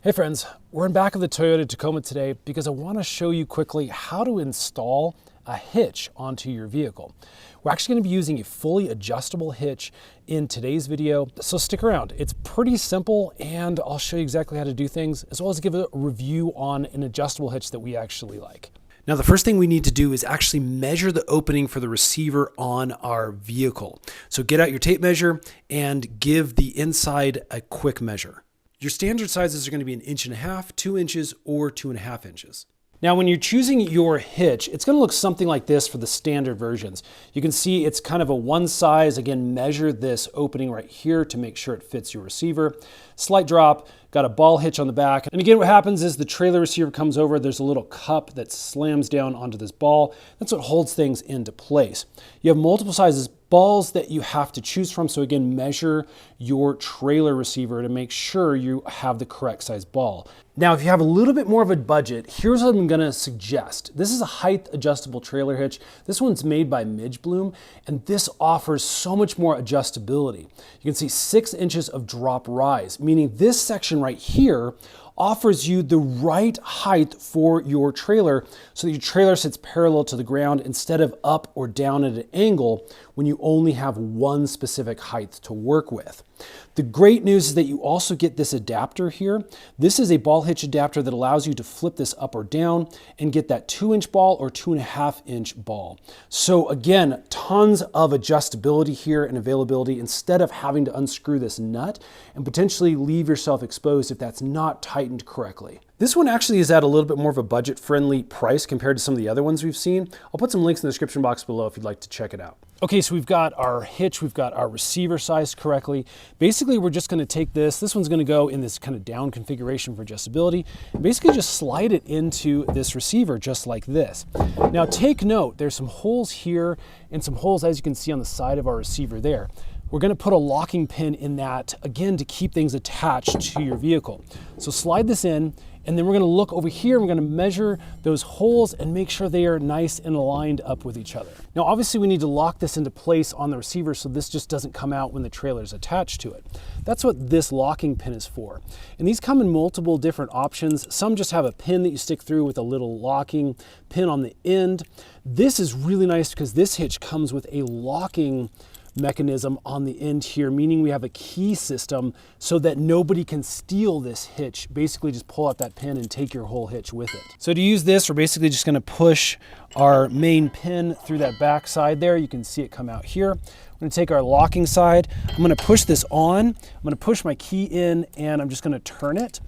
Hey friends, we're in back of the Toyota Tacoma today because I want to show you quickly how to install a hitch onto your vehicle. We're actually going to be using a fully adjustable hitch in today's video, so stick around. It's pretty simple and I'll show you exactly how to do things, as well as give a review on an adjustable hitch that we actually like. Now, the first thing we need to do is actually measure the opening for the receiver on our vehicle. So get out your tape measure and give the inside a quick measure. Your standard sizes are going to be 1.5 inches, 2 inches, or 2.5 inches. Now, when you're choosing your hitch, it's going to look something like this for the standard versions. You can see it's kind of a one size. Again, measure this opening right here to make sure it fits your receiver. Slight drop, got a ball hitch on the back. And again, what happens is the trailer receiver comes over, there's a little cup that slams down onto this ball. That's what holds things into place. You have multiple sizes balls that you have to choose from. So again, measure your trailer receiver to make sure you have the correct size ball. Now, if you have a little bit more of a budget, here's what I'm gonna suggest. This is a height adjustable trailer hitch. This one's made by Migbloom, and this offers so much more adjustability. You can see 6 inches of drop rise, meaning this section right here offers you the right height for your trailer so that your trailer sits parallel to the ground instead of up or down at an angle when you only have one specific height to work with. The great news is that you also get this adapter here. This is a ball hitch adapter that allows you to flip this up or down and get that 2-inch ball or 2.5-inch ball. So again, tons of adjustability here and availability instead of having to unscrew this nut and potentially leave yourself exposed if that's not tightened correctly. This one actually is at a little bit more of a budget-friendly price compared to some of the other ones we've seen. I'll put some links in the description box below if you'd like to check it out. Okay, so we've got our hitch, we've got our receiver sized correctly. Basically, we're just gonna take this one's gonna go in this kind of down configuration for adjustability, and basically just slide it into this receiver just like this. Now take note, there's some holes here and some holes, as you can see, on the side of our receiver there. We're gonna put a locking pin in that, again, to keep things attached to your vehicle. So slide this in, and then we're gonna look over here, we're gonna measure those holes and make sure they are nice and aligned up with each other. Now, obviously we need to lock this into place on the receiver so this just doesn't come out when the trailer is attached to it. That's what this locking pin is for. And these come in multiple different options. Some just have a pin that you stick through with a little locking pin on the end. This is really nice because this hitch comes with a locking mechanism on the end here, meaning we have a key system so that nobody can steal this hitch. Basically just pull out that pin and take your whole hitch with it. So to use this, we're basically just gonna push our main pin through that back side there. You can see it come out here. I'm gonna take our locking side. I'm gonna push this on. I'm gonna push my key in and I'm just gonna turn it.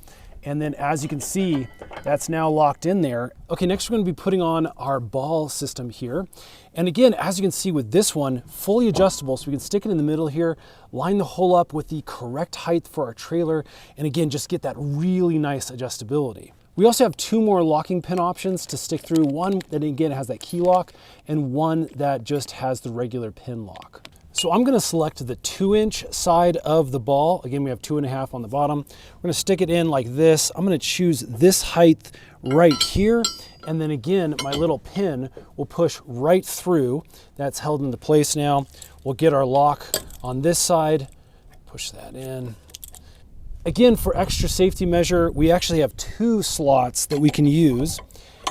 And then as you can see, that's now locked in there. Okay, next we're gonna be putting on our ball system here. And again, as you can see with this one, fully adjustable, so we can stick it in the middle here, line the hole up with the correct height for our trailer, and again, just get that really nice adjustability. We also have 2 more locking pin options to stick through. One that again has that key lock, and one that just has the regular pin lock. So I'm gonna select the 2-inch side of the ball. Again, we have 2.5 on the bottom. We're gonna stick it in like this. I'm gonna choose this height right here. And then again, my little pin will push right through. That's held into place now. We'll get our lock on this side, push that in. Again, for extra safety measure, we actually have 2 slots that we can use.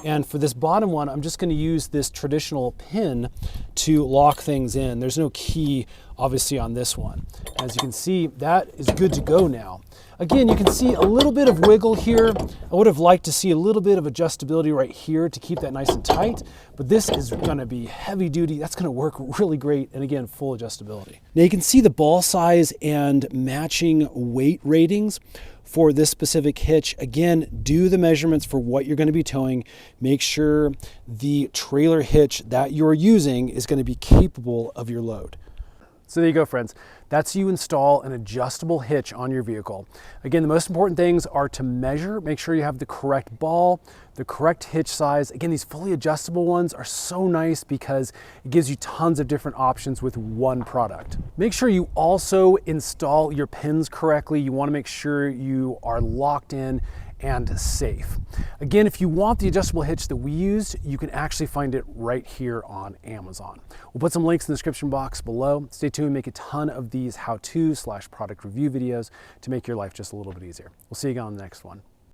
And for this bottom one, I'm just gonna use this traditional pin to lock things in. There's no key, obviously, on this one. As you can see, that is good to go now. Again, you can see a little bit of wiggle here. I would have liked to see a little bit of adjustability right here to keep that nice and tight, but this is gonna be heavy duty. That's gonna work really great, and again, full adjustability. Now you can see the ball size and matching weight ratings for this specific hitch. Again, do the measurements for what you're gonna be towing. Make sure the trailer hitch that you're using is gonna be capable of your load. So there you go, friends. That's you install an adjustable hitch on your vehicle. Again, the most important things are to measure, make sure you have the correct ball, the correct hitch size. Again, these fully adjustable ones are so nice because it gives you tons of different options with one product. Make sure you also install your pins correctly. You wanna make sure you are locked in and safe. Again, if you want the adjustable hitch that we used, you can actually find it right here on Amazon. We'll put some links in the description box below. Stay tuned, make a ton of these how-to/product review videos to make your life just a little bit easier. We'll see you again on the next one.